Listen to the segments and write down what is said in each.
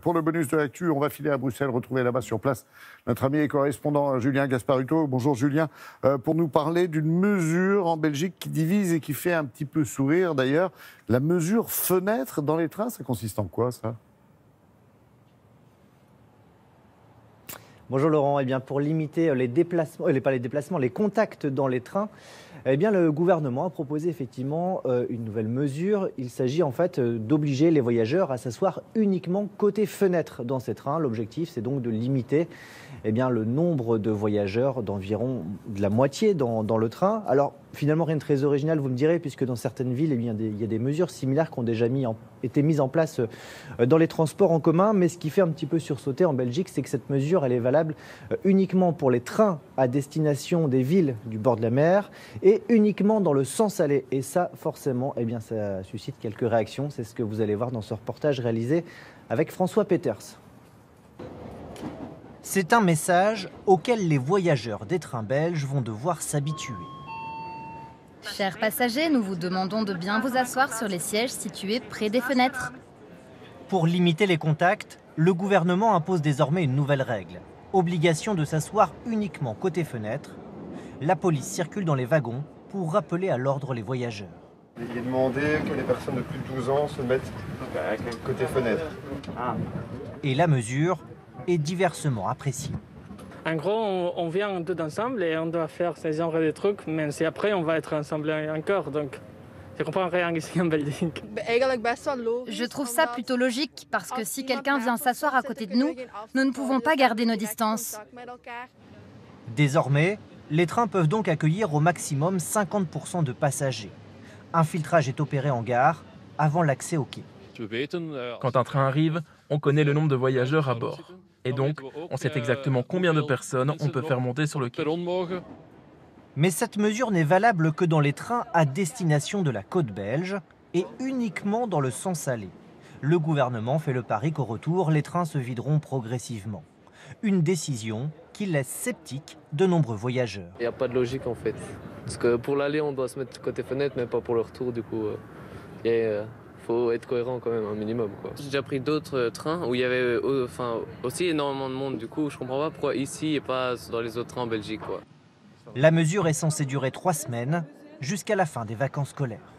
Pour le bonus de l'actu, on va filer à Bruxelles, retrouver là-bas sur place notre ami et correspondant Julien Gasparuto. Bonjour Julien, pour nous parler d'une mesure en Belgique qui divise et qui fait un petit peu sourire d'ailleurs. La mesure fenêtre dans les trains, ça consiste en quoi ça ? Bonjour Laurent, eh bien, pour limiter les déplacements, les contacts dans les trains, eh bien, le gouvernement a proposé effectivement une nouvelle mesure. Il s'agit en fait d'obliger les voyageurs à s'asseoir uniquement côté fenêtre dans ces trains. L'objectif, c'est donc de limiter eh bien, le nombre de voyageurs d'environ de la moitié dans le train. Alors finalement, rien de très original, vous me direz, puisque dans certaines villes, eh bien, il y a des mesures similaires qui ont déjà été mises en place dans les transports en commun. Mais ce qui fait un petit peu sursauter en Belgique, c'est que cette mesure, elle est valable uniquement pour les trains à destination des villes du bord de la mer et uniquement dans le sens aller. Et ça, forcément, eh bien, ça suscite quelques réactions. C'est ce que vous allez voir dans ce reportage réalisé avec François Peters. C'est un message auquel les voyageurs des trains belges vont devoir s'habituer. Chers passagers, nous vous demandons de bien vous asseoir sur les sièges situés près des fenêtres. Pour limiter les contacts, le gouvernement impose désormais une nouvelle règle. Obligation de s'asseoir uniquement côté fenêtre. La police circule dans les wagons pour rappeler à l'ordre les voyageurs. Il est demandé que les personnes de plus de 12 ans se mettent côté fenêtre. Et la mesure est diversement appréciée. En gros, on vient tous ensemble et on doit faire ce genre de trucs, même si après on va être ensemble encore. Donc, je comprends rien ici en Belgique. Je trouve ça plutôt logique parce que si quelqu'un vient s'asseoir à côté de nous, nous ne pouvons pas garder nos distances. Désormais, les trains peuvent donc accueillir au maximum 50% de passagers. Un filtrage est opéré en gare avant l'accès au quai. Quand un train arrive, on connaît le nombre de voyageurs à bord. Et donc, on sait exactement combien de personnes on peut faire monter sur le quai. Mais cette mesure n'est valable que dans les trains à destination de la côte belge et uniquement dans le sens aller. Le gouvernement fait le pari qu'au retour, les trains se videront progressivement. Une décision qui laisse sceptiques de nombreux voyageurs. Il n'y a pas de logique en fait. Parce que pour l'aller, on doit se mettre côté fenêtre, mais pas pour le retour. Du coup, faut être cohérent quand même, un minimum. J'ai déjà pris d'autres trains où il y avait aussi énormément de monde. Du coup, je comprends pas pourquoi ici et pas dans les autres trains en Belgique. La mesure est censée durer 3 semaines, jusqu'à la fin des vacances scolaires.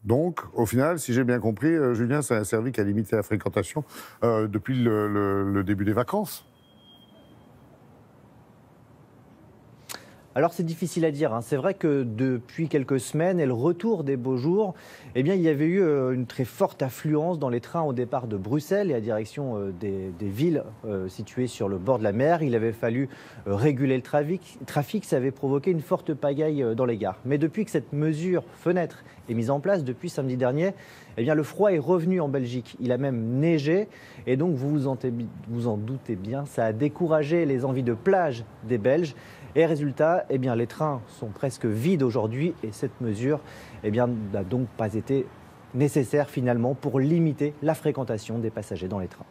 Donc, au final, si j'ai bien compris, Julien, ça a servi qu'à limiter la fréquentation depuis le début des vacances. Alors c'est difficile à dire, c'est vrai que depuis quelques semaines et le retour des beaux jours, eh bien, il y avait eu une très forte affluence dans les trains au départ de Bruxelles et à direction des villes situées sur le bord de la mer. Il avait fallu réguler le trafic, ça avait provoqué une forte pagaille dans les gares. Mais depuis que cette mesure fenêtre est mise en place, depuis samedi dernier, eh bien, le froid est revenu en Belgique. Il a même neigé et donc vous en doutez bien, ça a découragé les envies de plage des Belges. Et résultat, eh bien, les trains sont presque vides aujourd'hui et cette mesure eh bien, n'a donc pas été nécessaire finalement pour limiter la fréquentation des passagers dans les trains.